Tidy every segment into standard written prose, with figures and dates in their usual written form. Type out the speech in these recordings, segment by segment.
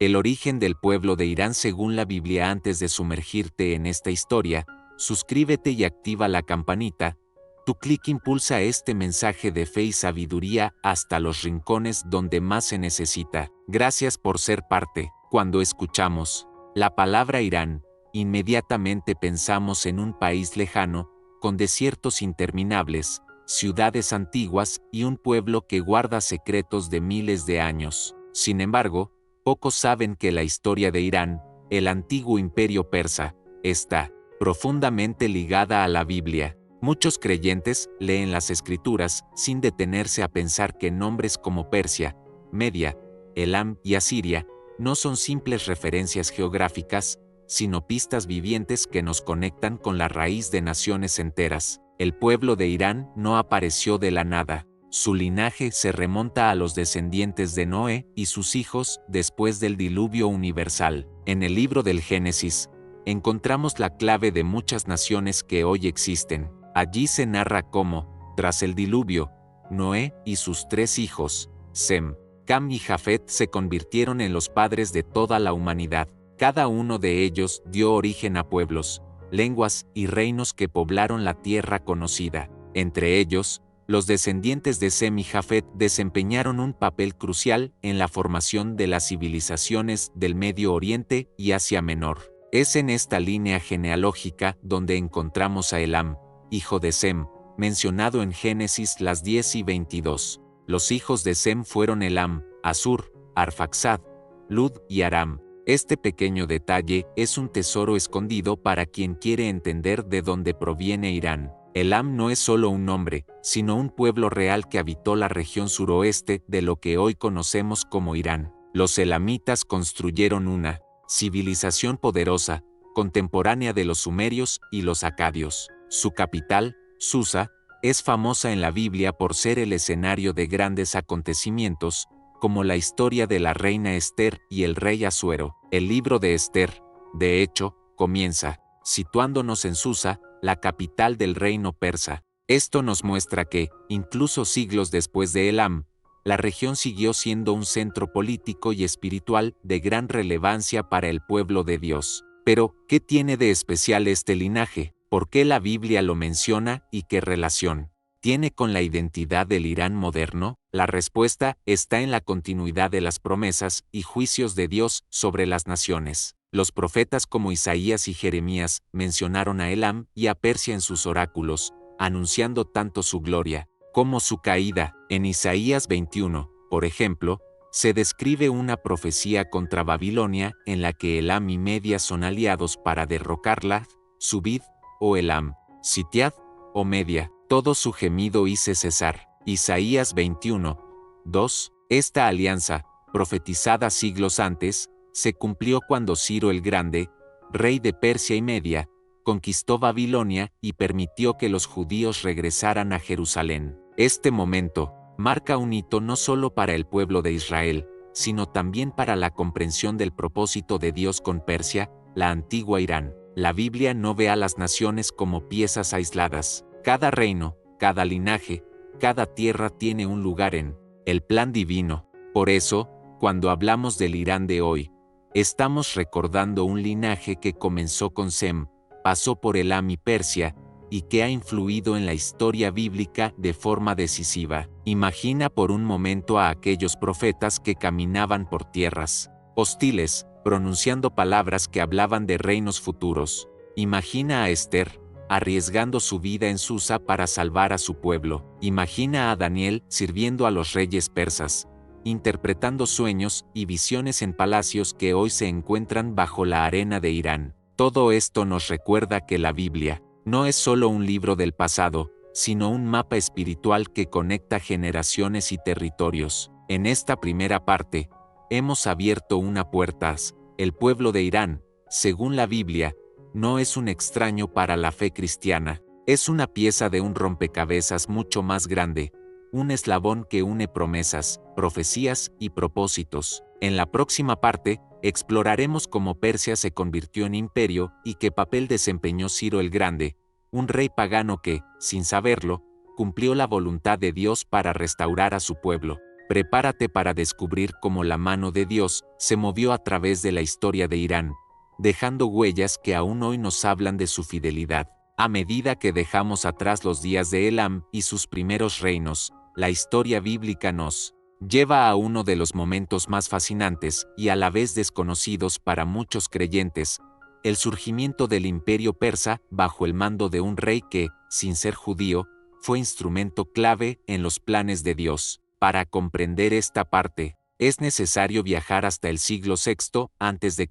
El origen del pueblo de Irán según la Biblia. Antes de sumergirte en esta historia, suscríbete y activa la campanita. Tu clic impulsa este mensaje de fe y sabiduría hasta los rincones donde más se necesita. Gracias por ser parte. Cuando escuchamos la palabra Irán, inmediatamente pensamos en un país lejano, con desiertos interminables, ciudades antiguas y un pueblo que guarda secretos de miles de años. Sin embargo, pocos saben que la historia de Irán, el antiguo imperio persa, está profundamente ligada a la Biblia. Muchos creyentes leen las escrituras sin detenerse a pensar que nombres como Persia, Media, Elam y Asiria no son simples referencias geográficas, sino pistas vivientes que nos conectan con la raíz de naciones enteras. El pueblo de Irán no apareció de la nada. Su linaje se remonta a los descendientes de Noé y sus hijos después del diluvio universal. En el libro del Génesis, encontramos la clave de muchas naciones que hoy existen. Allí se narra cómo, tras el diluvio, Noé y sus 3 hijos, Sem, Cam y Jafet, se convirtieron en los padres de toda la humanidad. Cada uno de ellos dio origen a pueblos, lenguas y reinos que poblaron la tierra conocida. Entre ellos, los descendientes de Sem y Jafet desempeñaron un papel crucial en la formación de las civilizaciones del Medio Oriente y Asia Menor. Es en esta línea genealógica donde encontramos a Elam, hijo de Sem, mencionado en Génesis las 10 y 22. Los hijos de Sem fueron Elam, Asur, Arfaxad, Lud y Aram. Este pequeño detalle es un tesoro escondido para quien quiere entender de dónde proviene Irán. Elam no es solo un nombre, sino un pueblo real que habitó la región suroeste de lo que hoy conocemos como Irán. Los elamitas construyeron una civilización poderosa, contemporánea de los sumerios y los acadios. Su capital, Susa, es famosa en la Biblia por ser el escenario de grandes acontecimientos, como la historia de la reina Esther y el rey Asuero. El libro de Esther, de hecho, comienza situándonos en Susa, la capital del reino persa. Esto nos muestra que, incluso siglos después de Elam, la región siguió siendo un centro político y espiritual de gran relevancia para el pueblo de Dios. Pero, ¿qué tiene de especial este linaje? ¿Por qué la Biblia lo menciona y qué relación tiene con la identidad del Irán moderno? La respuesta está en la continuidad de las promesas y juicios de Dios sobre las naciones. Los profetas como Isaías y Jeremías mencionaron a Elam y a Persia en sus oráculos, anunciando tanto su gloria como su caída. En Isaías 21, por ejemplo, se describe una profecía contra Babilonia en la que Elam y Media son aliados para derrocarla. Subid, oh Elam, sitiad, oh Media, todo su gemido hice cesar. Isaías 21, 2. Esta alianza, profetizada siglos antes, se cumplió cuando Ciro el Grande, rey de Persia y Media, conquistó Babilonia y permitió que los judíos regresaran a Jerusalén. Este momento marca un hito no solo para el pueblo de Israel, sino también para la comprensión del propósito de Dios con Persia, la antigua Irán. La Biblia no ve a las naciones como piezas aisladas. Cada reino, cada linaje, cada tierra tiene un lugar en el plan divino. Por eso, cuando hablamos del Irán de hoy, estamos recordando un linaje que comenzó con Sem, pasó por Elam y Persia, y que ha influido en la historia bíblica de forma decisiva. Imagina por un momento a aquellos profetas que caminaban por tierras hostiles, pronunciando palabras que hablaban de reinos futuros. Imagina a Esther, arriesgando su vida en Susa para salvar a su pueblo. Imagina a Daniel sirviendo a los reyes persas, interpretando sueños y visiones en palacios que hoy se encuentran bajo la arena de Irán. Todo esto nos recuerda que la Biblia no es solo un libro del pasado, sino un mapa espiritual que conecta generaciones y territorios. En esta primera parte, hemos abierto una puerta. El pueblo de Irán, según la Biblia, no es un extraño para la fe cristiana, es una pieza de un rompecabezas mucho más grande, un eslabón que une promesas, profecías y propósitos. En la próxima parte, exploraremos cómo Persia se convirtió en imperio y qué papel desempeñó Ciro el Grande, un rey pagano que, sin saberlo, cumplió la voluntad de Dios para restaurar a su pueblo. Prepárate para descubrir cómo la mano de Dios se movió a través de la historia de Irán, dejando huellas que aún hoy nos hablan de su fidelidad. A medida que dejamos atrás los días de Elam y sus primeros reinos, la historia bíblica nos lleva a uno de los momentos más fascinantes y a la vez desconocidos para muchos creyentes, el surgimiento del imperio persa bajo el mando de un rey que, sin ser judío, fue instrumento clave en los planes de Dios. Para comprender esta parte, es necesario viajar hasta el siglo VI a.C.,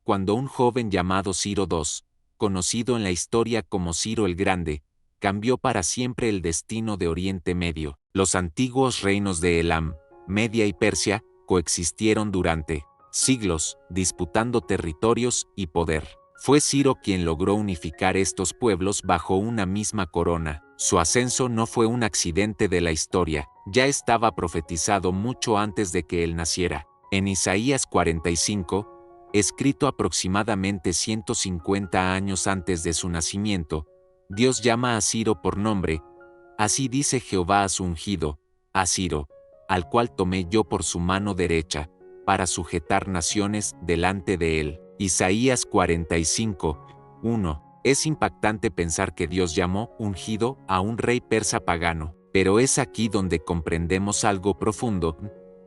cuando un joven llamado Ciro II, conocido en la historia como Ciro el Grande, cambió para siempre el destino de Oriente Medio. Los antiguos reinos de Elam, Media y Persia coexistieron durante siglos, disputando territorios y poder. Fue Ciro quien logró unificar estos pueblos bajo una misma corona. Su ascenso no fue un accidente de la historia, ya estaba profetizado mucho antes de que él naciera. En Isaías 45, escrito aproximadamente 150 años antes de su nacimiento, Dios llama a Ciro por nombre. Así dice Jehová a su ungido, a Ciro, al cual tomé yo por su mano derecha, para sujetar naciones delante de él. Isaías 45, 1. Es impactante pensar que Dios llamó ungido a un rey persa pagano, pero es aquí donde comprendemos algo profundo.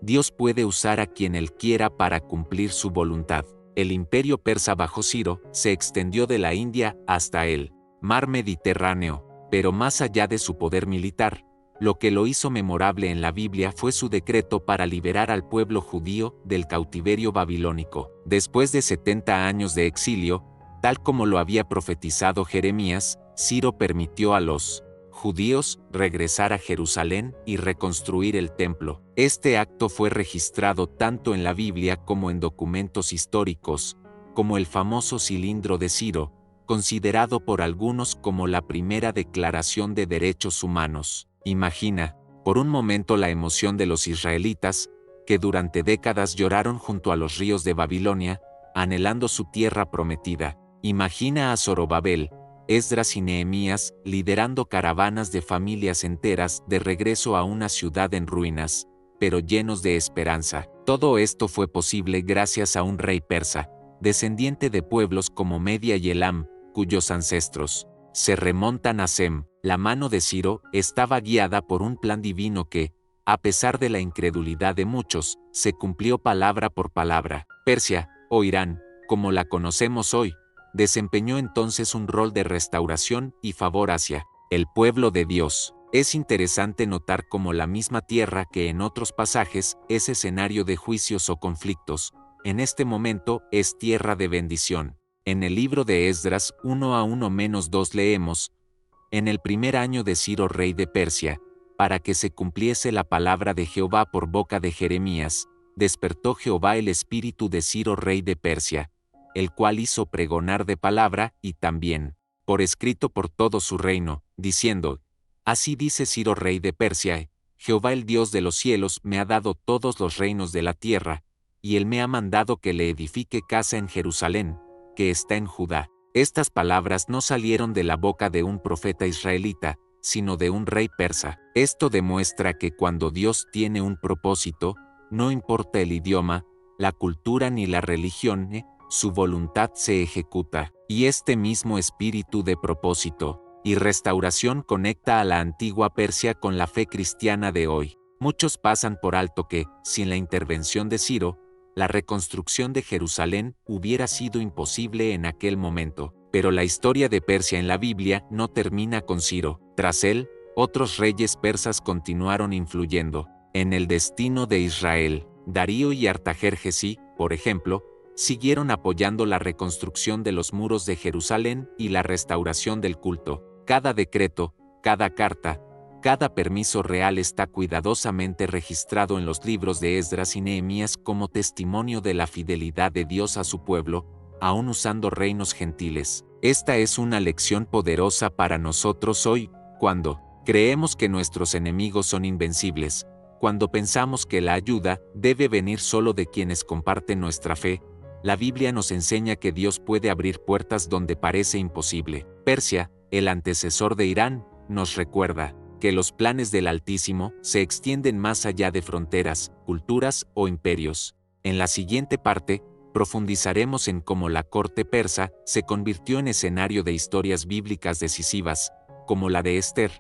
Dios puede usar a quien Él quiera para cumplir su voluntad. El imperio persa bajo Ciro se extendió de la India hasta el mar Mediterráneo, pero más allá de su poder militar, lo que lo hizo memorable en la Biblia fue su decreto para liberar al pueblo judío del cautiverio babilónico. Después de 70 años de exilio, tal como lo había profetizado Jeremías, Ciro permitió a los judíos regresar a Jerusalén y reconstruir el templo. Este acto fue registrado tanto en la Biblia como en documentos históricos, como el famoso Cilindro de Ciro, considerado por algunos como la primera declaración de derechos humanos. Imagina, por un momento, la emoción de los israelitas, que durante décadas lloraron junto a los ríos de Babilonia, anhelando su tierra prometida. Imagina a Zorobabel, Esdras y Nehemías liderando caravanas de familias enteras de regreso a una ciudad en ruinas, pero llenos de esperanza. Todo esto fue posible gracias a un rey persa, descendiente de pueblos como Media y Elam, cuyos ancestros se remontan a Sem. La mano de Ciro estaba guiada por un plan divino que, a pesar de la incredulidad de muchos, se cumplió palabra por palabra. Persia, o Irán, como la conocemos hoy, desempeñó entonces un rol de restauración y favor hacia el pueblo de Dios. Es interesante notar cómo la misma tierra que en otros pasajes es escenario de juicios o conflictos, en este momento es tierra de bendición. En el libro de Esdras 1:1-2 leemos: en el primer año de Ciro rey de Persia, para que se cumpliese la palabra de Jehová por boca de Jeremías, despertó Jehová el espíritu de Ciro rey de Persia, el cual hizo pregonar de palabra y también por escrito por todo su reino, diciendo: así dice Ciro rey de Persia, Jehová el Dios de los cielos me ha dado todos los reinos de la tierra, y él me ha mandado que le edifique casa en Jerusalén, que está en Judá. Estas palabras no salieron de la boca de un profeta israelita, sino de un rey persa. Esto demuestra que cuando Dios tiene un propósito, no importa el idioma, la cultura ni la religión, su voluntad se ejecuta. Y este mismo espíritu de propósito y restauración conecta a la antigua Persia con la fe cristiana de hoy. Muchos pasan por alto que, sin la intervención de Ciro, la reconstrucción de Jerusalén hubiera sido imposible en aquel momento. Pero la historia de Persia en la Biblia no termina con Ciro. Tras él, otros reyes persas continuaron influyendo en el destino de Israel. Darío y Artajerjes, por ejemplo, siguieron apoyando la reconstrucción de los muros de Jerusalén y la restauración del culto. Cada decreto, cada carta, cada permiso real está cuidadosamente registrado en los libros de Esdras y Nehemías como testimonio de la fidelidad de Dios a su pueblo, aun usando reinos gentiles. Esta es una lección poderosa para nosotros hoy, cuando creemos que nuestros enemigos son invencibles, cuando pensamos que la ayuda debe venir solo de quienes comparten nuestra fe. La Biblia nos enseña que Dios puede abrir puertas donde parece imposible. Persia, el antecesor de Irán, nos recuerda: que los planes del Altísimo se extienden más allá de fronteras, culturas o imperios. En la siguiente parte, profundizaremos en cómo la corte persa se convirtió en escenario de historias bíblicas decisivas, como la de Esther,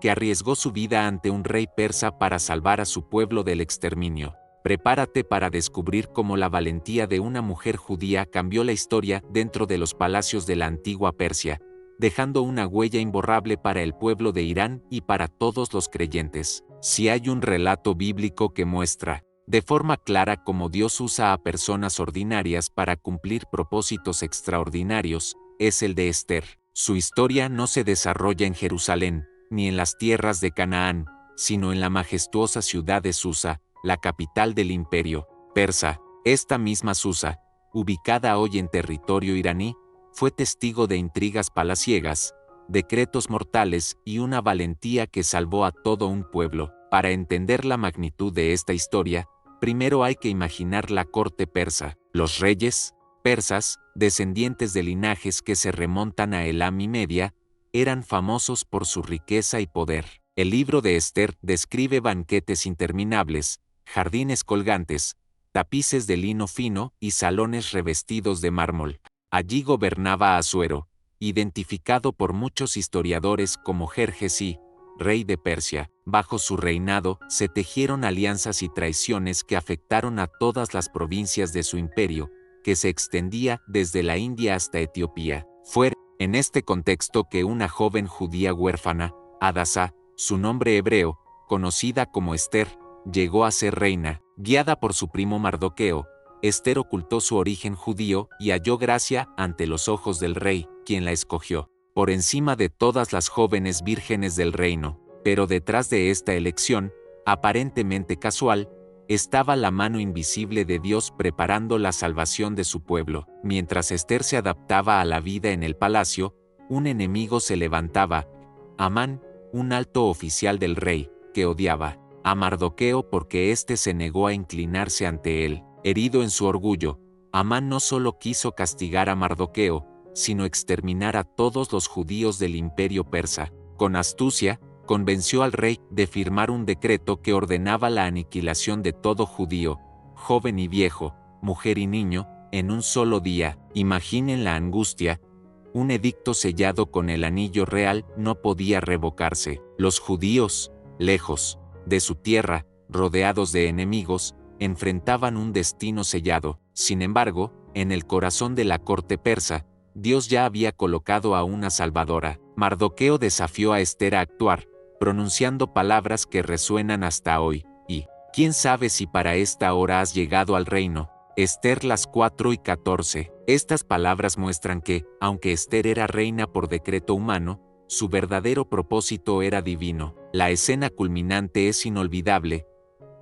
que arriesgó su vida ante un rey persa para salvar a su pueblo del exterminio. Prepárate para descubrir cómo la valentía de una mujer judía cambió la historia dentro de los palacios de la antigua Persia, dejando una huella imborrable para el pueblo de Irán y para todos los creyentes. Si hay un relato bíblico que muestra, de forma clara cómo Dios usa a personas ordinarias para cumplir propósitos extraordinarios, es el de Esther. Su historia no se desarrolla en Jerusalén, ni en las tierras de Canaán, sino en la majestuosa ciudad de Susa, la capital del imperio persa. Esta misma Susa, ubicada hoy en territorio iraní, fue testigo de intrigas palaciegas, decretos mortales y una valentía que salvó a todo un pueblo. Para entender la magnitud de esta historia, primero hay que imaginar la corte persa. Los reyes persas, descendientes de linajes que se remontan a Elam y Media, eran famosos por su riqueza y poder. El libro de Esther describe banquetes interminables, jardines colgantes, tapices de lino fino y salones revestidos de mármol. Allí gobernaba Asuero, identificado por muchos historiadores como Jerjes I, rey de Persia. Bajo su reinado se tejieron alianzas y traiciones que afectaron a todas las provincias de su imperio, que se extendía desde la India hasta Etiopía. Fue en este contexto que una joven judía huérfana, Hadasá, su nombre hebreo, conocida como Esther, llegó a ser reina. Guiada por su primo Mardoqueo, Esther ocultó su origen judío y halló gracia ante los ojos del rey, quien la escogió por encima de todas las jóvenes vírgenes del reino. Pero detrás de esta elección, aparentemente casual, estaba la mano invisible de Dios preparando la salvación de su pueblo. Mientras Esther se adaptaba a la vida en el palacio, un enemigo se levantaba, Amán, un alto oficial del rey, que odiaba a Mardoqueo porque éste se negó a inclinarse ante él. Herido en su orgullo, Amán no solo quiso castigar a Mardoqueo, sino exterminar a todos los judíos del imperio persa. Con astucia, convenció al rey de firmar un decreto que ordenaba la aniquilación de todo judío, joven y viejo, mujer y niño, en un solo día. Imaginen la angustia. Un edicto sellado con el anillo real no podía revocarse. Los judíos, lejos de su tierra, rodeados de enemigos, enfrentaban un destino sellado. Sin embargo, en el corazón de la corte persa, Dios ya había colocado a una salvadora. Mardoqueo desafió a Esther a actuar, pronunciando palabras que resuenan hasta hoy, y ¿quién sabe si para esta hora has llegado al reino? Esther las 4:14. Estas palabras muestran que, aunque Esther era reina por decreto humano, su verdadero propósito era divino. La escena culminante es inolvidable.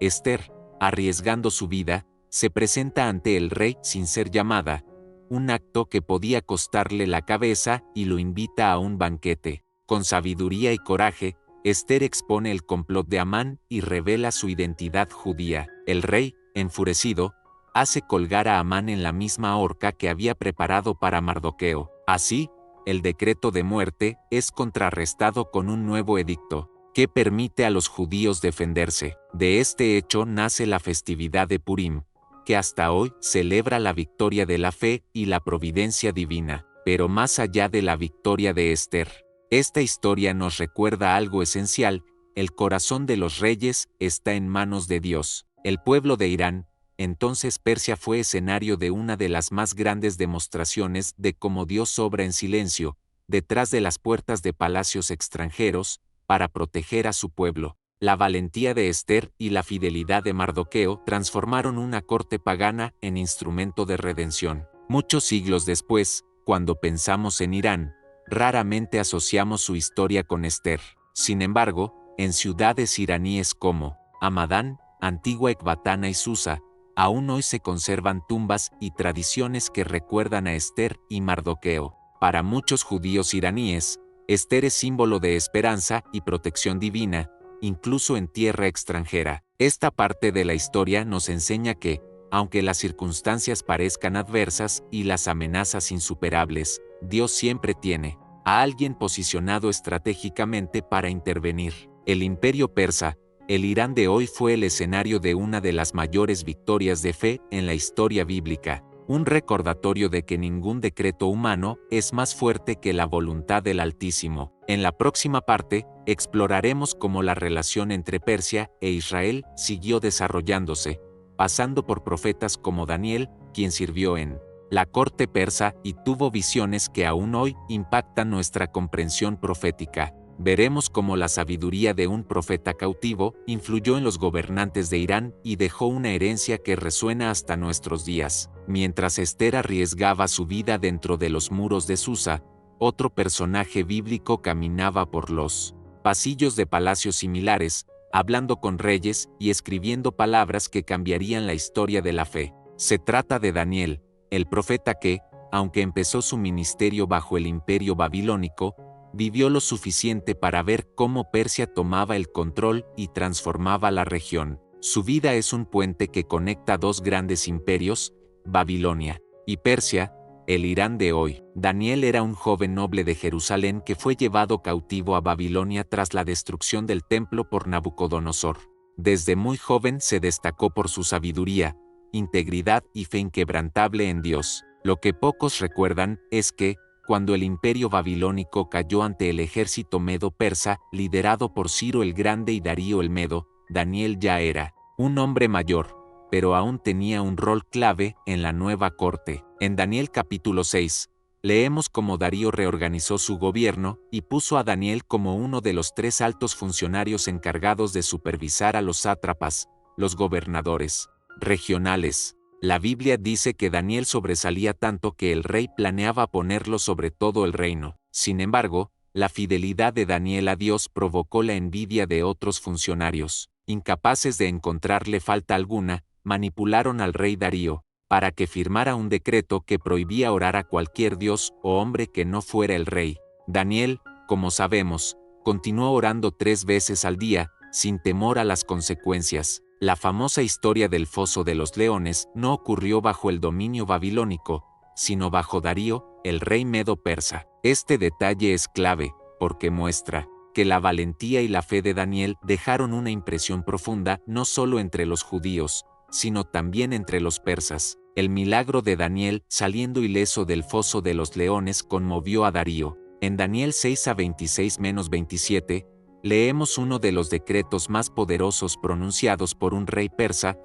Esther, arriesgando su vida, se presenta ante el rey sin ser llamada, un acto que podía costarle la cabeza, y lo invita a un banquete. Con sabiduría y coraje, Esther expone el complot de Amán y revela su identidad judía. El rey, enfurecido, hace colgar a Amán en la misma horca que había preparado para Mardoqueo. Así, el decreto de muerte es contrarrestado con un nuevo edicto, que permite a los judíos defenderse. De este hecho nace la festividad de Purim, que hasta hoy celebra la victoria de la fe y la providencia divina. Pero más allá de la victoria de Esther, esta historia nos recuerda algo esencial: el corazón de los reyes está en manos de Dios. El pueblo de Irán, entonces Persia, fue escenario de una de las más grandes demostraciones de cómo Dios obra en silencio, detrás de las puertas de palacios extranjeros, para proteger a su pueblo. La valentía de Esther y la fidelidad de Mardoqueo transformaron una corte pagana en instrumento de redención. Muchos siglos después, cuando pensamos en Irán, raramente asociamos su historia con Esther. Sin embargo, en ciudades iraníes como Hamadán, Antigua Ecbatana y Susa, aún hoy se conservan tumbas y tradiciones que recuerdan a Esther y Mardoqueo. Para muchos judíos iraníes, Esther es símbolo de esperanza y protección divina, incluso en tierra extranjera. Esta parte de la historia nos enseña que, aunque las circunstancias parezcan adversas y las amenazas insuperables, Dios siempre tiene a alguien posicionado estratégicamente para intervenir. El imperio persa, el Irán de hoy, fue el escenario de una de las mayores victorias de fe en la historia bíblica, un recordatorio de que ningún decreto humano es más fuerte que la voluntad del Altísimo. En la próxima parte, exploraremos cómo la relación entre Persia e Israel siguió desarrollándose, pasando por profetas como Daniel, quien sirvió en la corte persa y tuvo visiones que aún hoy impactan nuestra comprensión profética. Veremos cómo la sabiduría de un profeta cautivo influyó en los gobernantes de Irán y dejó una herencia que resuena hasta nuestros días. Mientras Esther arriesgaba su vida dentro de los muros de Susa, otro personaje bíblico caminaba por los pasillos de palacios similares, hablando con reyes y escribiendo palabras que cambiarían la historia de la fe. Se trata de Daniel, el profeta que, aunque empezó su ministerio bajo el imperio babilónico, vivió lo suficiente para ver cómo Persia tomaba el control y transformaba la región. Su vida es un puente que conecta dos grandes imperios, Babilonia y Persia, el Irán de hoy. Daniel era un joven noble de Jerusalén que fue llevado cautivo a Babilonia tras la destrucción del templo por Nabucodonosor. Desde muy joven se destacó por su sabiduría, integridad y fe inquebrantable en Dios. Lo que pocos recuerdan es que, cuando el imperio babilónico cayó ante el ejército medo-persa, liderado por Ciro el Grande y Darío el Medo, Daniel ya era un hombre mayor, pero aún tenía un rol clave en la nueva corte. En Daniel capítulo 6, leemos cómo Darío reorganizó su gobierno y puso a Daniel como uno de los 3 altos funcionarios encargados de supervisar a los sátrapas, los gobernadores regionales. La Biblia dice que Daniel sobresalía tanto que el rey planeaba ponerlo sobre todo el reino. Sin embargo, la fidelidad de Daniel a Dios provocó la envidia de otros funcionarios. Incapaces de encontrarle falta alguna, manipularon al rey Darío, para que firmara un decreto que prohibía orar a cualquier dios o hombre que no fuera el rey. Daniel, como sabemos, continuó orando 3 veces al día, sin temor a las consecuencias. La famosa historia del foso de los leones no ocurrió bajo el dominio babilónico, sino bajo Darío, el rey medo-persa. Este detalle es clave, porque muestra que la valentía y la fe de Daniel dejaron una impresión profunda no solo entre los judíos, sino también entre los persas. El milagro de Daniel saliendo ileso del foso de los leones conmovió a Darío. En Daniel 6 a 26-27, leemos uno de los decretos más poderosos pronunciados por un rey persa: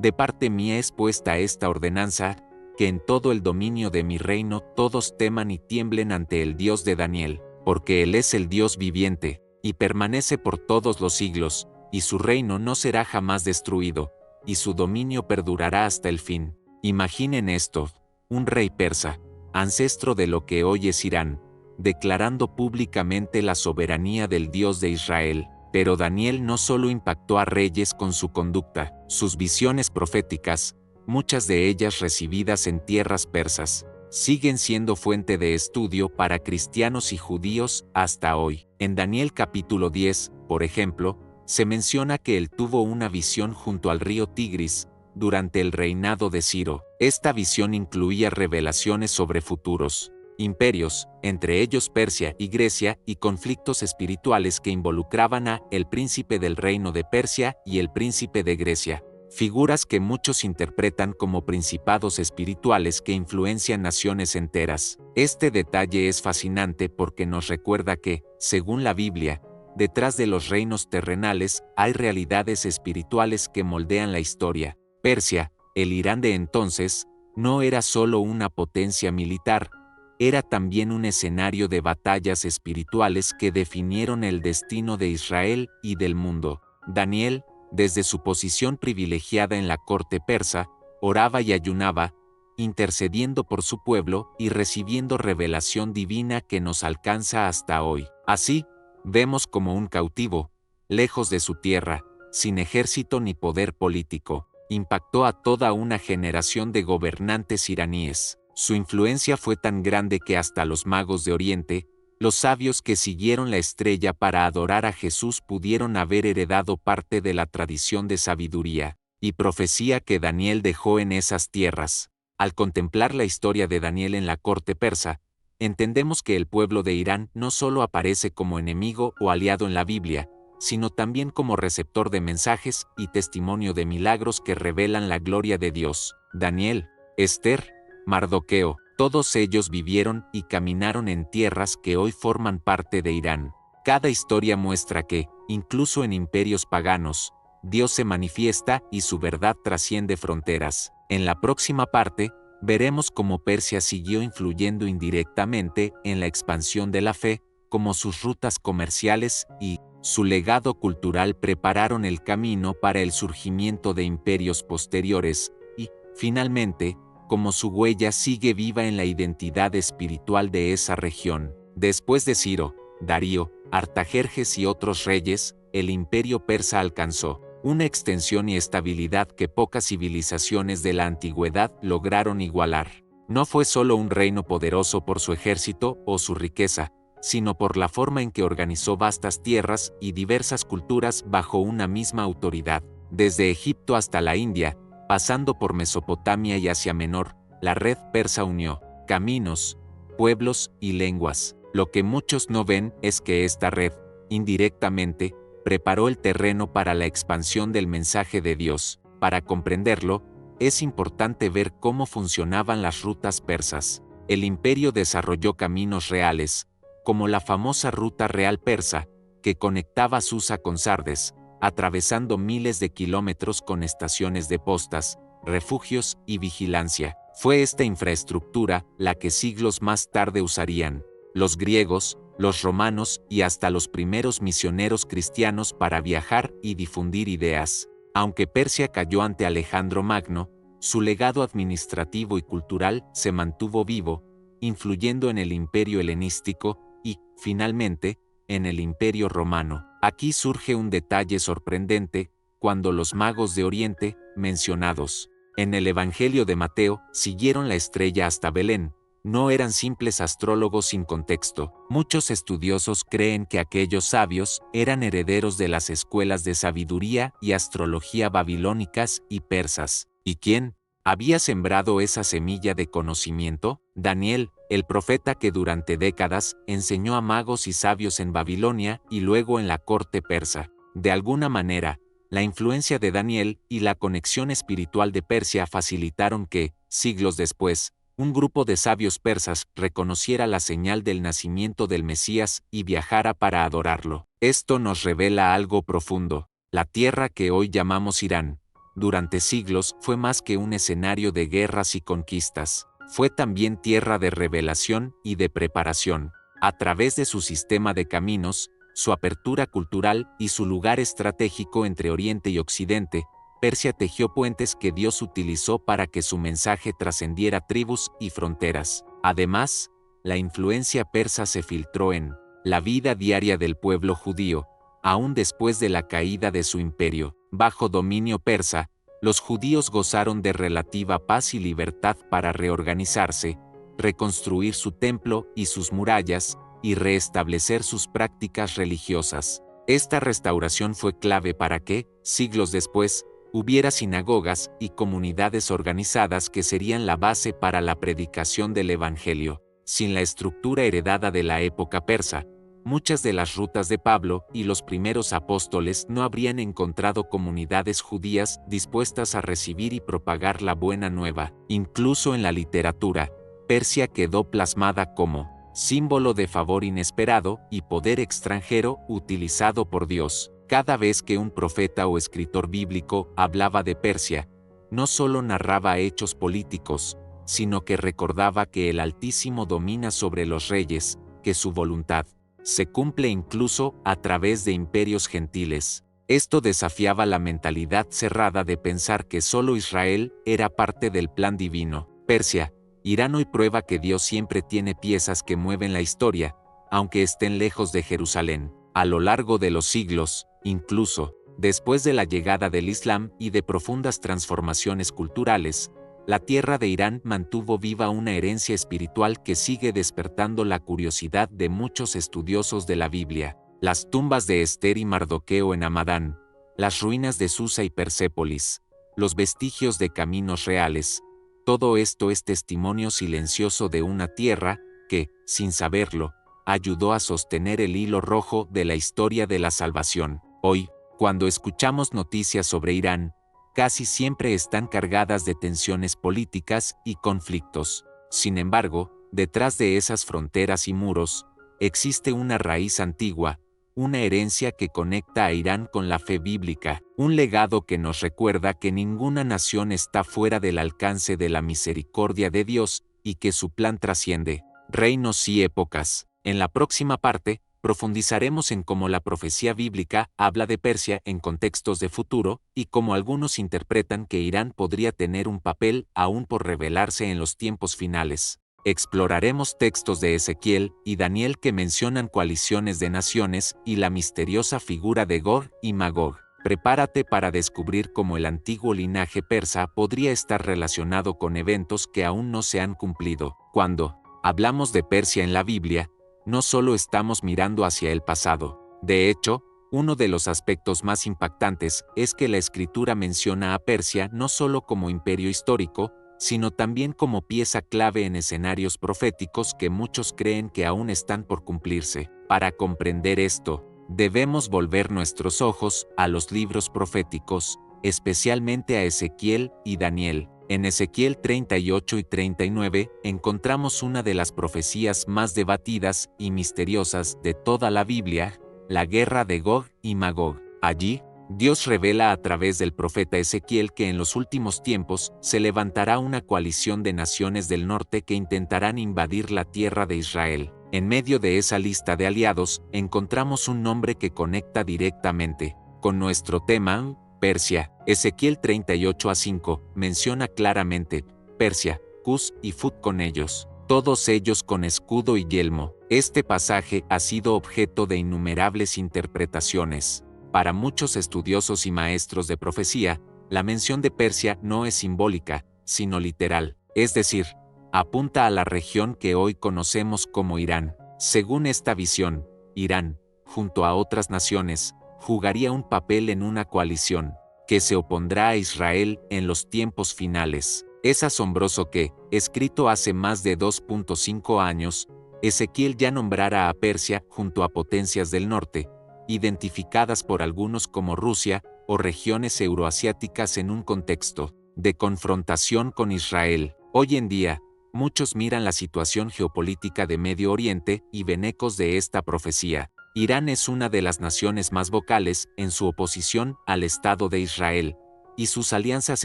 de parte mía es puesta esta ordenanza, que en todo el dominio de mi reino todos teman y tiemblen ante el Dios de Daniel, porque Él es el Dios viviente, y permanece por todos los siglos, y su reino no será jamás destruido, y su dominio perdurará hasta el fin. Imaginen esto, un rey persa, ancestro de lo que hoy es Irán, declarando públicamente la soberanía del Dios de Israel. Pero Daniel no solo impactó a reyes con su conducta, sus visiones proféticas, muchas de ellas recibidas en tierras persas, siguen siendo fuente de estudio para cristianos y judíos hasta hoy. En Daniel capítulo 10, por ejemplo, se menciona que él tuvo una visión junto al río Tigris, durante el reinado de Ciro. Esta visión incluía revelaciones sobre futuros imperios, entre ellos Persia y Grecia, y conflictos espirituales que involucraban a el príncipe del reino de Persia y el príncipe de Grecia, figuras que muchos interpretan como principados espirituales que influencian naciones enteras. Este detalle es fascinante porque nos recuerda que, según la Biblia, detrás de los reinos terrenales hay realidades espirituales que moldean la historia. Persia, el Irán de entonces, no era solo una potencia militar, era también un escenario de batallas espirituales que definieron el destino de Israel y del mundo. Daniel, desde su posición privilegiada en la corte persa, oraba y ayunaba, intercediendo por su pueblo y recibiendo revelación divina que nos alcanza hasta hoy. Así, vemos como un cautivo, lejos de su tierra, sin ejército ni poder político, impactó a toda una generación de gobernantes iraníes. Su influencia fue tan grande que hasta los magos de Oriente, los sabios que siguieron la estrella para adorar a Jesús, pudieron haber heredado parte de la tradición de sabiduría y profecía que Daniel dejó en esas tierras. Al contemplar la historia de Daniel en la corte persa, entendemos que el pueblo de Irán no solo aparece como enemigo o aliado en la Biblia, sino también como receptor de mensajes y testimonio de milagros que revelan la gloria de Dios. Daniel, Esther, Mardoqueo, todos ellos vivieron y caminaron en tierras que hoy forman parte de Irán. Cada historia muestra que, incluso en imperios paganos, Dios se manifiesta y su verdad trasciende fronteras. En la próxima parte, veremos cómo Persia siguió influyendo indirectamente en la expansión de la fe, cómo sus rutas comerciales y su legado cultural prepararon el camino para el surgimiento de imperios posteriores, y, finalmente, cómo su huella sigue viva en la identidad espiritual de esa región. Después de Ciro, Darío, Artajerjes y otros reyes, el imperio persa alcanzó una extensión y estabilidad que pocas civilizaciones de la antigüedad lograron igualar. No fue solo un reino poderoso por su ejército o su riqueza, sino por la forma en que organizó vastas tierras y diversas culturas bajo una misma autoridad. Desde Egipto hasta la India, pasando por Mesopotamia y Asia Menor, la red persa unió caminos, pueblos y lenguas. Lo que muchos no ven es que esta red, indirectamente, preparó el terreno para la expansión del mensaje de Dios. Para comprenderlo, es importante ver cómo funcionaban las rutas persas. El imperio desarrolló caminos reales, como la famosa ruta real persa, que conectaba Susa con Sardes, atravesando miles de kilómetros con estaciones de postas, refugios y vigilancia. Fue esta infraestructura la que siglos más tarde usarían los griegos, los romanos y hasta los primeros misioneros cristianos para viajar y difundir ideas. Aunque Persia cayó ante Alejandro Magno, su legado administrativo y cultural se mantuvo vivo, influyendo en el imperio helenístico y, finalmente, en el imperio romano. Aquí surge un detalle sorprendente, cuando los magos de Oriente, mencionados en el Evangelio de Mateo, siguieron la estrella hasta Belén, no eran simples astrólogos sin contexto. Muchos estudiosos creen que aquellos sabios eran herederos de las escuelas de sabiduría y astrología babilónicas y persas. ¿Y quién había sembrado esa semilla de conocimiento? Daniel, el profeta que durante décadas enseñó a magos y sabios en Babilonia y luego en la corte persa. De alguna manera, la influencia de Daniel y la conexión espiritual de Persia facilitaron que, siglos después, un grupo de sabios persas reconociera la señal del nacimiento del Mesías y viajara para adorarlo. Esto nos revela algo profundo. La tierra que hoy llamamos Irán, durante siglos fue más que un escenario de guerras y conquistas. Fue también tierra de revelación y de preparación. A través de su sistema de caminos, su apertura cultural y su lugar estratégico entre Oriente y Occidente, Persia tejió puentes que Dios utilizó para que su mensaje trascendiera tribus y fronteras. Además, la influencia persa se filtró en la vida diaria del pueblo judío, aún después de la caída de su imperio. Bajo dominio persa, los judíos gozaron de relativa paz y libertad para reorganizarse, reconstruir su templo y sus murallas, y restablecer sus prácticas religiosas. Esta restauración fue clave para que, siglos después, hubiera sinagogas y comunidades organizadas que serían la base para la predicación del Evangelio. Sin la estructura heredada de la época persa, muchas de las rutas de Pablo y los primeros apóstoles no habrían encontrado comunidades judías dispuestas a recibir y propagar la buena nueva. Incluso en la literatura, Persia quedó plasmada como símbolo de favor inesperado y poder extranjero utilizado por Dios. Cada vez que un profeta o escritor bíblico hablaba de Persia, no solo narraba hechos políticos, sino que recordaba que el Altísimo domina sobre los reyes, que su voluntad se cumple incluso a través de imperios gentiles. Esto desafiaba la mentalidad cerrada de pensar que solo Israel era parte del plan divino. Persia, Irán hoy prueba que Dios siempre tiene piezas que mueven la historia, aunque estén lejos de Jerusalén. A lo largo de los siglos, incluso después de la llegada del Islam y de profundas transformaciones culturales, la tierra de Irán mantuvo viva una herencia espiritual que sigue despertando la curiosidad de muchos estudiosos de la Biblia. Las tumbas de Esther y Mardoqueo en Hamadán, las ruinas de Susa y Persépolis, los vestigios de caminos reales, todo esto es testimonio silencioso de una tierra que, sin saberlo, ayudó a sostener el hilo rojo de la historia de la salvación. Hoy, cuando escuchamos noticias sobre Irán, casi siempre están cargadas de tensiones políticas y conflictos. Sin embargo, detrás de esas fronteras y muros, existe una raíz antigua, una herencia que conecta a Irán con la fe bíblica, un legado que nos recuerda que ninguna nación está fuera del alcance de la misericordia de Dios y que su plan trasciende reinos y épocas. En la próxima parte, profundizaremos en cómo la profecía bíblica habla de Persia en contextos de futuro y cómo algunos interpretan que Irán podría tener un papel aún por revelarse en los tiempos finales. Exploraremos textos de Ezequiel y Daniel que mencionan coaliciones de naciones y la misteriosa figura de Gog y Magog. Prepárate para descubrir cómo el antiguo linaje persa podría estar relacionado con eventos que aún no se han cumplido. Cuando hablamos de Persia en la Biblia, no solo estamos mirando hacia el pasado. De hecho, uno de los aspectos más impactantes es que la escritura menciona a Persia no solo como imperio histórico, sino también como pieza clave en escenarios proféticos que muchos creen que aún están por cumplirse. Para comprender esto, debemos volver nuestros ojos a los libros proféticos, especialmente a Ezequiel y Daniel. En Ezequiel 38 y 39 encontramos una de las profecías más debatidas y misteriosas de toda la Biblia, la guerra de Gog y Magog. Allí, Dios revela a través del profeta Ezequiel que en los últimos tiempos se levantará una coalición de naciones del norte que intentarán invadir la tierra de Israel. En medio de esa lista de aliados, encontramos un nombre que conecta directamente con nuestro tema, Persia. Ezequiel 38:5 menciona claramente Persia, Cus y Fut con ellos, todos ellos con escudo y yelmo. Este pasaje ha sido objeto de innumerables interpretaciones. Para muchos estudiosos y maestros de profecía, la mención de Persia no es simbólica, sino literal, es decir, apunta a la región que hoy conocemos como Irán. Según esta visión, Irán, junto a otras naciones, jugaría un papel en una coalición que se opondrá a Israel en los tiempos finales. Es asombroso que, escrito hace más de 2.5 años, Ezequiel ya nombrara a Persia junto a potencias del norte, identificadas por algunos como Rusia o regiones euroasiáticas en un contexto de confrontación con Israel. Hoy en día, muchos miran la situación geopolítica de Medio Oriente y ven ecos de esta profecía. Irán es una de las naciones más vocales en su oposición al Estado de Israel, y sus alianzas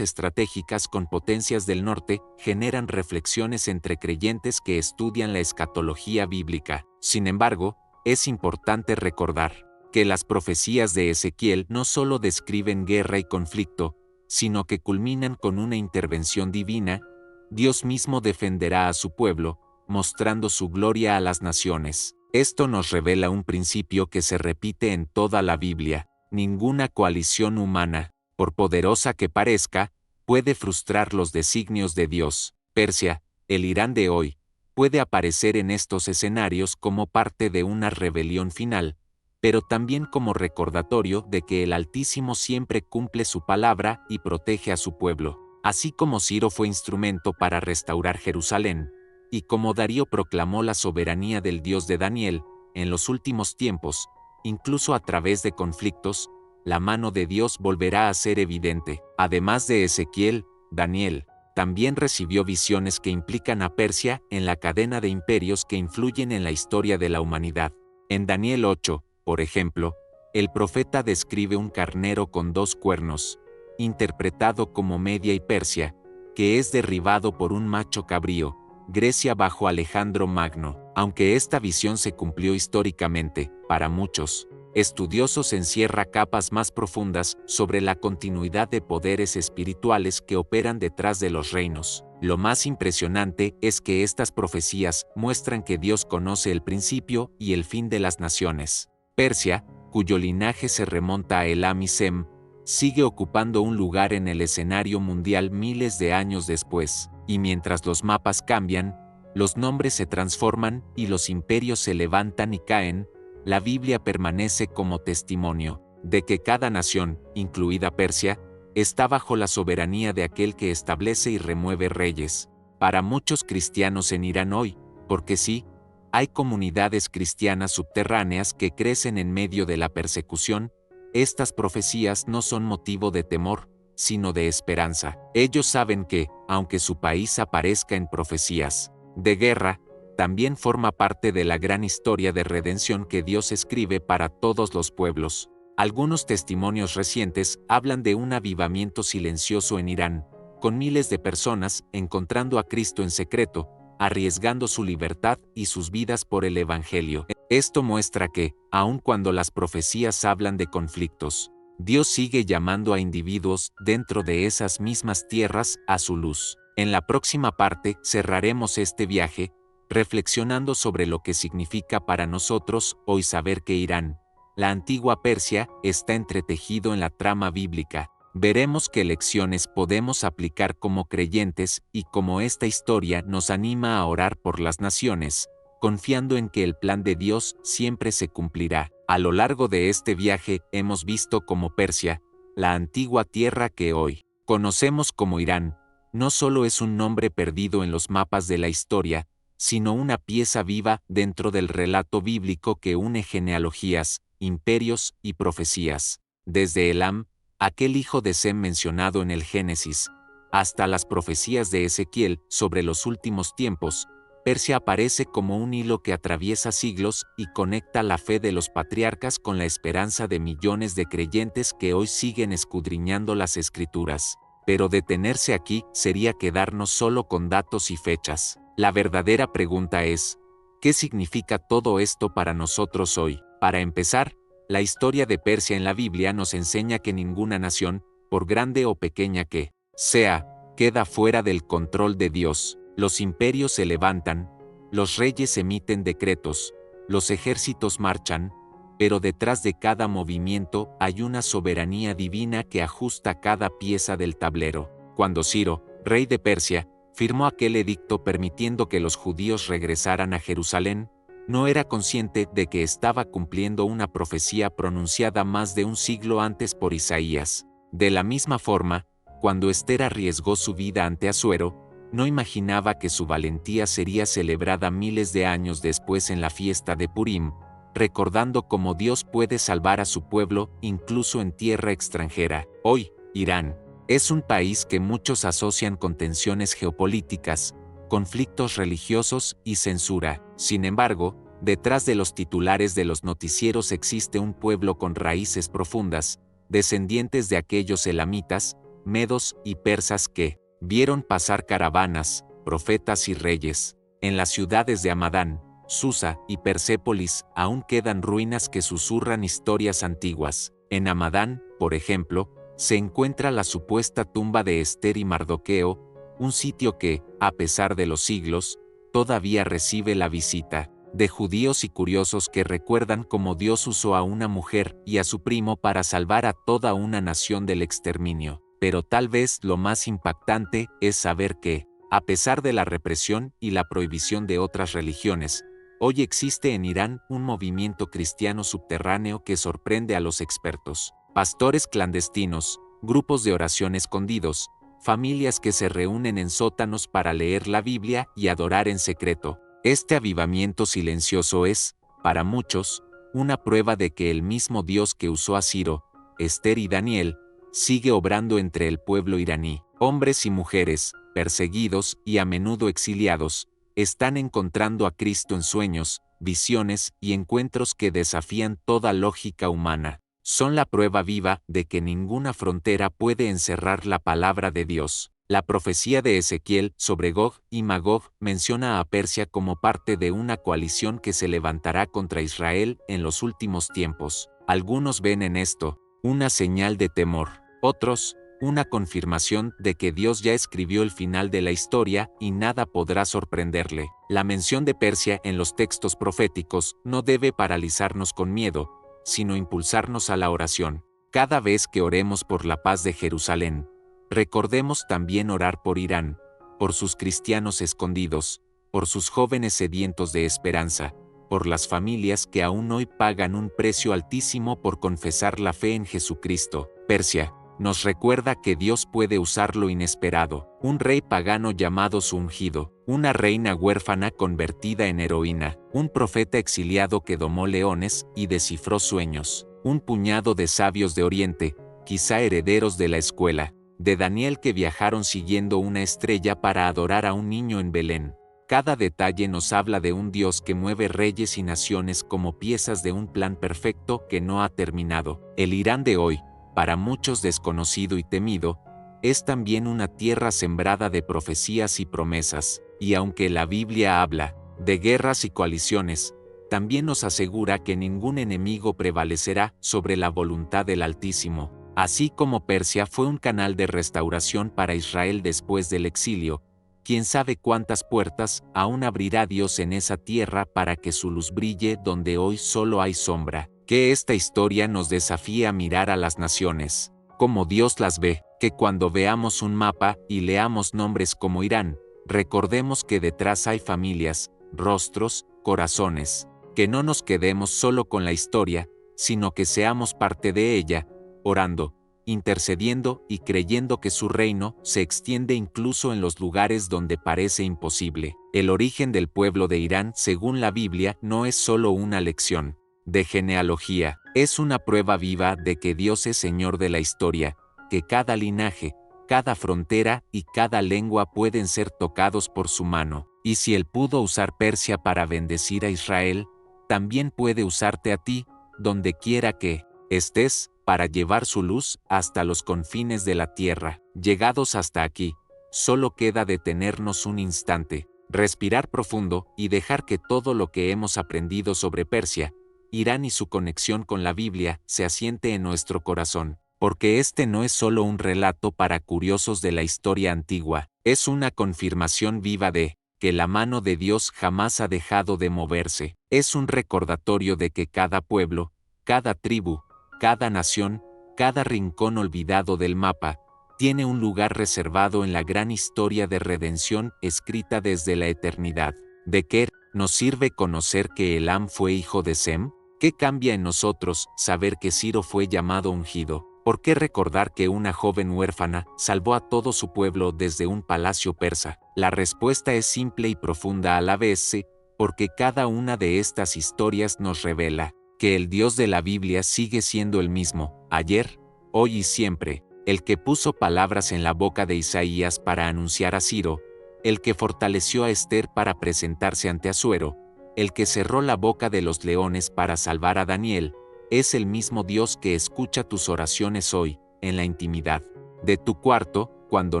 estratégicas con potencias del norte generan reflexiones entre creyentes que estudian la escatología bíblica. Sin embargo, es importante recordar que las profecías de Ezequiel no solo describen guerra y conflicto, sino que culminan con una intervención divina. Dios mismo defenderá a su pueblo, mostrando su gloria a las naciones. Esto nos revela un principio que se repite en toda la Biblia: ninguna coalición humana, por poderosa que parezca, puede frustrar los designios de Dios. Persia, el Irán de hoy, puede aparecer en estos escenarios como parte de una rebelión final, pero también como recordatorio de que el Altísimo siempre cumple su palabra y protege a su pueblo. Así como Ciro fue instrumento para restaurar Jerusalén, y como Darío proclamó la soberanía del Dios de Daniel, en los últimos tiempos, incluso a través de conflictos, la mano de Dios volverá a ser evidente. Además de Ezequiel, Daniel también recibió visiones que implican a Persia en la cadena de imperios que influyen en la historia de la humanidad. En Daniel 8, por ejemplo, el profeta describe un carnero con 2 cuernos, interpretado como Media y Persia, que es derribado por un macho cabrío, Grecia bajo Alejandro Magno. Aunque esta visión se cumplió históricamente, para muchos estudiosos encierra capas más profundas sobre la continuidad de poderes espirituales que operan detrás de los reinos. Lo más impresionante es que estas profecías muestran que Dios conoce el principio y el fin de las naciones. Persia, cuyo linaje se remonta a Elam y Sem, sigue ocupando un lugar en el escenario mundial miles de años después, y mientras los mapas cambian, los nombres se transforman y los imperios se levantan y caen, la Biblia permanece como testimonio de que cada nación, incluida Persia, está bajo la soberanía de aquel que establece y remueve reyes. Para muchos cristianos en Irán hoy, porque sí, hay comunidades cristianas subterráneas que crecen en medio de la persecución, estas profecías no son motivo de temor, sino de esperanza. Ellos saben que, aunque su país aparezca en profecías de guerra, también forma parte de la gran historia de redención que Dios escribe para todos los pueblos. Algunos testimonios recientes hablan de un avivamiento silencioso en Irán, con miles de personas encontrando a Cristo en secreto, arriesgando su libertad y sus vidas por el Evangelio. Esto muestra que, aun cuando las profecías hablan de conflictos, Dios sigue llamando a individuos dentro de esas mismas tierras a su luz. En la próxima parte cerraremos este viaje, reflexionando sobre lo que significa para nosotros hoy saber que Irán, la antigua Persia, está entretejido en la trama bíblica. Veremos qué lecciones podemos aplicar como creyentes y cómo esta historia nos anima a orar por las naciones, confiando en que el plan de Dios siempre se cumplirá. A lo largo de este viaje hemos visto cómo Persia, la antigua tierra que hoy conocemos como Irán, no solo es un nombre perdido en los mapas de la historia, sino una pieza viva dentro del relato bíblico que une genealogías, imperios y profecías. Desde Elam, aquel hijo de Sem mencionado en el Génesis, hasta las profecías de Ezequiel sobre los últimos tiempos, Persia aparece como un hilo que atraviesa siglos y conecta la fe de los patriarcas con la esperanza de millones de creyentes que hoy siguen escudriñando las Escrituras. Pero detenerse aquí sería quedarnos solo con datos y fechas. La verdadera pregunta es, ¿qué significa todo esto para nosotros hoy? Para empezar, la historia de Persia en la Biblia nos enseña que ninguna nación, por grande o pequeña que sea, queda fuera del control de Dios. Los imperios se levantan, los reyes emiten decretos, los ejércitos marchan, pero detrás de cada movimiento hay una soberanía divina que ajusta cada pieza del tablero. Cuando Ciro, rey de Persia, firmó aquel edicto permitiendo que los judíos regresaran a Jerusalén, no era consciente de que estaba cumpliendo una profecía pronunciada más de un siglo antes por Isaías. De la misma forma, cuando Ester arriesgó su vida ante Asuero, no imaginaba que su valentía sería celebrada miles de años después en la fiesta de Purim, recordando cómo Dios puede salvar a su pueblo incluso en tierra extranjera. Hoy, Irán es un país que muchos asocian con tensiones geopolíticas, conflictos religiosos y censura. Sin embargo, detrás de los titulares de los noticieros existe un pueblo con raíces profundas, descendientes de aquellos elamitas, medos y persas que vieron pasar caravanas, profetas y reyes. En las ciudades de Hamadán, Susa y Persépolis aún quedan ruinas que susurran historias antiguas. En Hamadán, por ejemplo, se encuentra la supuesta tumba de Ester y Mardoqueo, un sitio que, a pesar de los siglos, todavía recibe la visita de judíos y curiosos que recuerdan cómo Dios usó a una mujer y a su primo para salvar a toda una nación del exterminio. Pero tal vez lo más impactante es saber que, a pesar de la represión y la prohibición de otras religiones, hoy existe en Irán un movimiento cristiano subterráneo que sorprende a los expertos. Pastores clandestinos, grupos de oración escondidos, familias que se reúnen en sótanos para leer la Biblia y adorar en secreto. Este avivamiento silencioso es, para muchos, una prueba de que el mismo Dios que usó a Ciro, Ester y Daniel, sigue obrando entre el pueblo iraní. Hombres y mujeres, perseguidos y a menudo exiliados, están encontrando a Cristo en sueños, visiones y encuentros que desafían toda lógica humana. Son la prueba viva de que ninguna frontera puede encerrar la palabra de Dios. La profecía de Ezequiel sobre Gog y Magog menciona a Persia como parte de una coalición que se levantará contra Israel en los últimos tiempos. Algunos ven en esto una señal de temor, otros, una confirmación de que Dios ya escribió el final de la historia y nada podrá sorprenderle. La mención de Persia en los textos proféticos no debe paralizarnos con miedo, sino impulsarnos a la oración. Cada vez que oremos por la paz de Jerusalén, recordemos también orar por Irán, por sus cristianos escondidos, por sus jóvenes sedientos de esperanza, por las familias que aún hoy pagan un precio altísimo por confesar la fe en Jesucristo. Persia nos recuerda que Dios puede usar lo inesperado, un rey pagano llamado su ungido, una reina huérfana convertida en heroína, un profeta exiliado que domó leones y descifró sueños. un puñado de sabios de Oriente, quizá herederos de la escuela de Daniel que viajaron siguiendo una estrella para adorar a un niño en Belén. Cada detalle nos habla de un Dios que mueve reyes y naciones como piezas de un plan perfecto que no ha terminado. El Irán de hoy, para muchos desconocido y temido, es también una tierra sembrada de profecías y promesas, y aunque la Biblia habla de guerras y coaliciones, también nos asegura que ningún enemigo prevalecerá sobre la voluntad del Altísimo. Así como Persia fue un canal de restauración para Israel después del exilio, quién sabe cuántas puertas aún abrirá Dios en esa tierra para que su luz brille donde hoy solo hay sombra. Que esta historia nos desafíe a mirar a las naciones como Dios las ve, que cuando veamos un mapa y leamos nombres como Irán, recordemos que detrás hay familias, rostros, corazones, que no nos quedemos solo con la historia, sino que seamos parte de ella, orando, intercediendo y creyendo que su reino se extiende incluso en los lugares donde parece imposible. El origen del pueblo de Irán, según la Biblia, no es solo una lección de genealogía, es una prueba viva de que Dios es Señor de la historia, que cada linaje, cada frontera y cada lengua pueden ser tocados por su mano. Y si Él pudo usar Persia para bendecir a Israel, también puede usarte a ti, donde quiera que estés, para llevar su luz hasta los confines de la tierra. Llegados hasta aquí, solo queda detenernos un instante, respirar profundo y dejar que todo lo que hemos aprendido sobre Persia, Irán y su conexión con la Biblia se asiente en nuestro corazón, porque este no es solo un relato para curiosos de la historia antigua, es una confirmación viva de que la mano de Dios jamás ha dejado de moverse. Es un recordatorio de que cada pueblo, cada tribu, cada nación, cada rincón olvidado del mapa, tiene un lugar reservado en la gran historia de redención escrita desde la eternidad. ¿De qué nos sirve conocer que Elam fue hijo de Sem? ¿Qué cambia en nosotros saber que Ciro fue llamado ungido? ¿Por qué recordar que una joven huérfana salvó a todo su pueblo desde un palacio persa? La respuesta es simple y profunda a la vez, porque cada una de estas historias nos revela que el Dios de la Biblia sigue siendo el mismo, ayer, hoy y siempre, el que puso palabras en la boca de Isaías para anunciar a Ciro, el que fortaleció a Esther para presentarse ante Asuero, el que cerró la boca de los leones para salvar a Daniel, es el mismo Dios que escucha tus oraciones hoy, en la intimidad de tu cuarto, cuando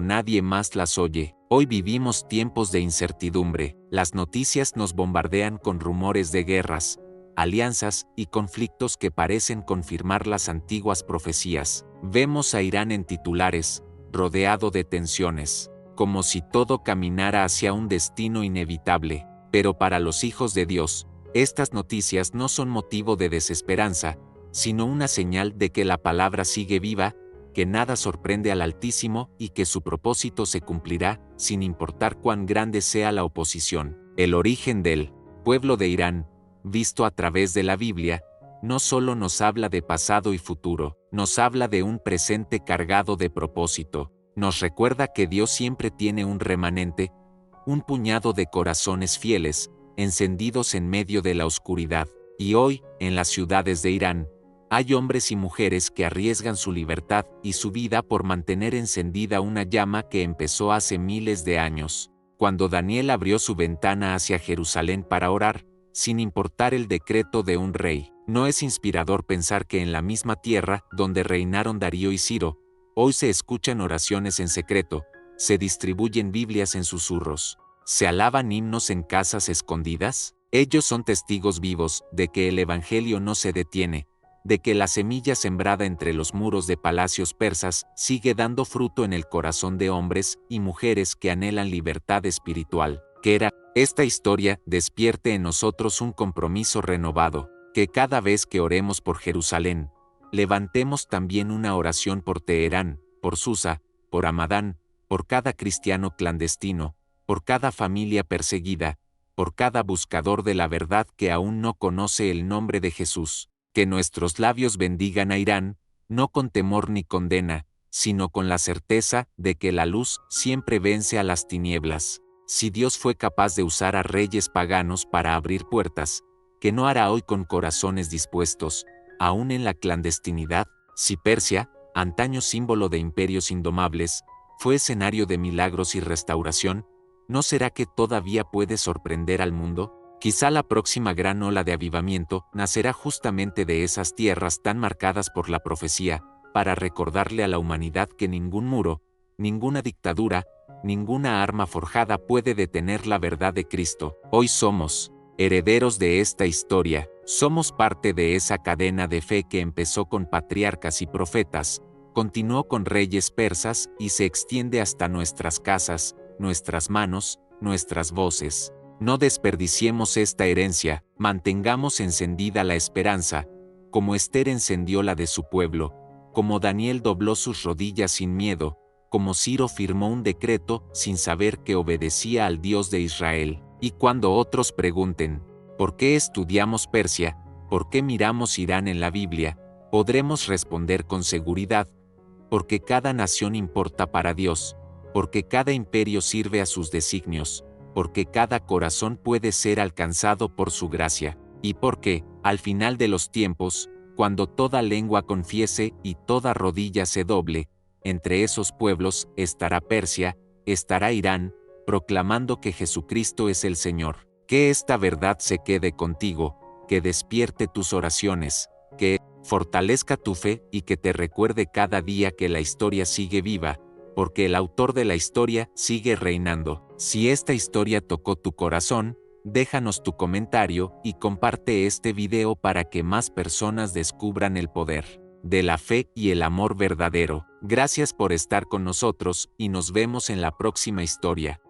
nadie más las oye. Hoy vivimos tiempos de incertidumbre, las noticias nos bombardean con rumores de guerras, alianzas y conflictos que parecen confirmar las antiguas profecías. Vemos a Irán en titulares, rodeado de tensiones, como si todo caminara hacia un destino inevitable. Pero para los hijos de Dios, estas noticias no son motivo de desesperanza, sino una señal de que la palabra sigue viva, que nada sorprende al Altísimo y que su propósito se cumplirá, sin importar cuán grande sea la oposición. El origen del pueblo de Irán, visto a través de la Biblia, no solo nos habla de pasado y futuro, nos habla de un presente cargado de propósito. Nos recuerda que Dios siempre tiene un remanente, un puñado de corazones fieles, encendidos en medio de la oscuridad. Y hoy, en las ciudades de Irán, hay hombres y mujeres que arriesgan su libertad y su vida por mantener encendida una llama que empezó hace miles de años, cuando Daniel abrió su ventana hacia Jerusalén para orar, sin importar el decreto de un rey. ¿No es inspirador pensar que en la misma tierra donde reinaron Darío y Ciro, hoy se escuchan oraciones en secreto, se distribuyen Biblias en susurros, se alaban himnos en casas escondidas? Ellos son testigos vivos de que el Evangelio no se detiene, de que la semilla sembrada entre los muros de palacios persas sigue dando fruto en el corazón de hombres y mujeres que anhelan libertad espiritual. Que esta historia despierte en nosotros un compromiso renovado, que cada vez que oremos por Jerusalén, levantemos también una oración por Teherán, por Susa, por Hamadán, por cada cristiano clandestino, por cada familia perseguida, por cada buscador de la verdad que aún no conoce el nombre de Jesús. Que nuestros labios bendigan a Irán, no con temor ni condena, sino con la certeza de que la luz siempre vence a las tinieblas. Si Dios fue capaz de usar a reyes paganos para abrir puertas, ¿qué no hará hoy con corazones dispuestos aún en la clandestinidad, si Persia, antaño símbolo de imperios indomables, fue escenario de milagros y restauración, ¿no será que todavía puede sorprender al mundo? Quizá la próxima gran ola de avivamiento nacerá justamente de esas tierras tan marcadas por la profecía, para recordarle a la humanidad que ningún muro, ninguna dictadura, ninguna arma forjada puede detener la verdad de Cristo. Hoy somos herederos de esta historia, somos parte de esa cadena de fe que empezó con patriarcas y profetas, continuó con reyes persas y se extiende hasta nuestras casas, nuestras manos, nuestras voces. No desperdiciemos esta herencia, mantengamos encendida la esperanza, como Esther encendió la de su pueblo, como Daniel dobló sus rodillas sin miedo, como Ciro firmó un decreto sin saber que obedecía al Dios de Israel. Y cuando otros pregunten, ¿por qué estudiamos Persia? ¿Por qué miramos Irán en la Biblia? Podremos responder con seguridad, porque cada nación importa para Dios, porque cada imperio sirve a sus designios, porque cada corazón puede ser alcanzado por su gracia, y porque, al final de los tiempos, cuando toda lengua confiese y toda rodilla se doble, entre esos pueblos estará Persia, estará Irán, proclamando que Jesucristo es el Señor. Que esta verdad se quede contigo, que despierte tus oraciones, que fortalezca tu fe y que te recuerde cada día que la historia sigue viva, porque el autor de la historia sigue reinando. Si esta historia tocó tu corazón, déjanos tu comentario y comparte este video para que más personas descubran el poder de la fe y el amor verdadero. Gracias por estar con nosotros y nos vemos en la próxima historia.